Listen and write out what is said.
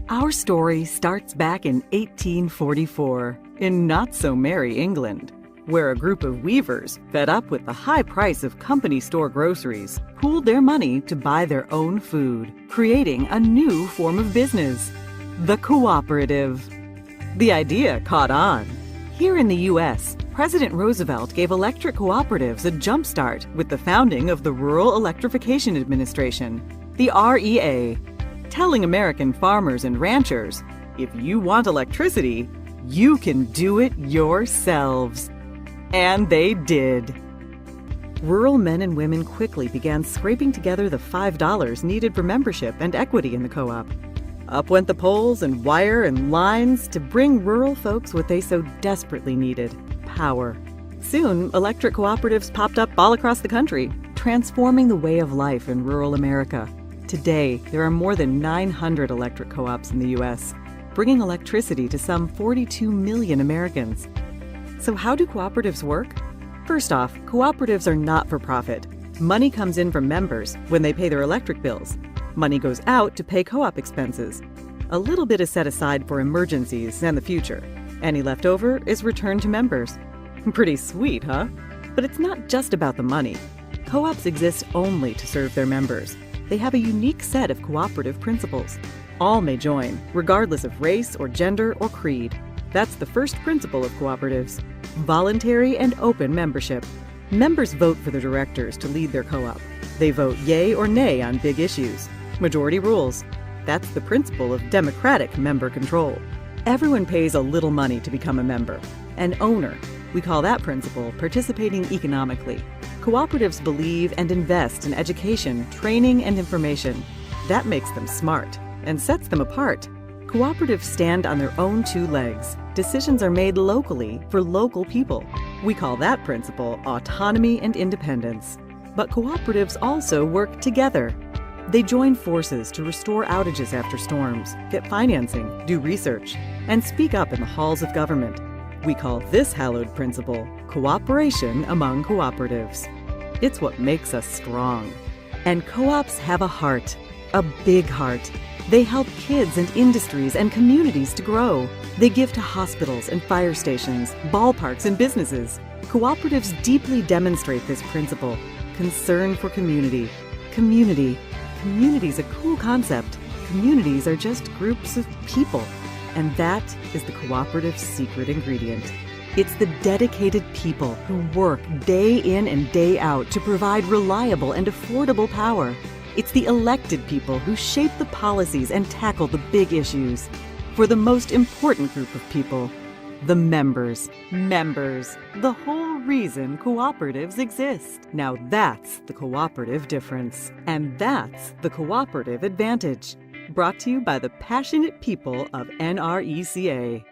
Our story starts back in 1844 in not-so-merry England, where a group of weavers, fed up with the high price of company store groceries, pooled their money to buy their own food, creating a new form of business, the cooperative. The idea caught on. Here in the U.S., President Roosevelt gave electric cooperatives a jumpstart with the founding of the Rural Electrification Administration, the REA, telling American farmers and ranchers, if you want electricity, you can do it yourselves. And they did. Rural men and women quickly began scraping together the $5 needed for membership and equity in the co-op. Up went the poles and wire and lines to bring rural folks what they so desperately needed: power. Soon, electric cooperatives popped up all across the country, transforming the way of life in rural America. Today, there are more than 900 electric co-ops in the U.S., bringing electricity to some 42 million Americans. So how do cooperatives work? First off, cooperatives are not for profit. Money comes in from members when they pay their electric bills. Money goes out to pay co-op expenses. A little bit is set aside for emergencies and the future. Any leftover is returned to members. Pretty sweet, huh? But it's not just about the money. Co-ops exist only to serve their members. They have a unique set of cooperative principles. All may join, regardless of race or gender or creed. That's the first principle of cooperatives: voluntary and open membership. Members vote for the directors to lead their co-op. They vote yay or nay on big issues. Majority rules. That's the principle of democratic member control. Everyone pays a little money to become a member. An owner. We call that principle participating economically. Cooperatives believe and invest in education, training, and information. That makes them smart and sets them apart. Cooperatives stand on their own two legs. Decisions are made locally for local people. We call that principle autonomy and independence. But cooperatives also work together. They join forces to restore outages after storms, get financing, do research, and speak up in the halls of government. We call this hallowed principle cooperation among cooperatives. It's what makes us strong. And co-ops have a heart, a big heart. They help kids and industries and communities to grow. They give to hospitals and fire stations, ballparks and businesses. Cooperatives deeply demonstrate this principle: concern for community. Community's a cool concept. Communities are just groups of people. And that is the cooperative's secret ingredient. It's the dedicated people who work day in and day out to provide reliable and affordable power. It's the elected people who shape the policies and tackle the big issues. For the most important group of people, the members. Members, the whole reason cooperatives exist. Now that's the cooperative difference. And that's the cooperative advantage. Brought to you by the passionate people of NRECA.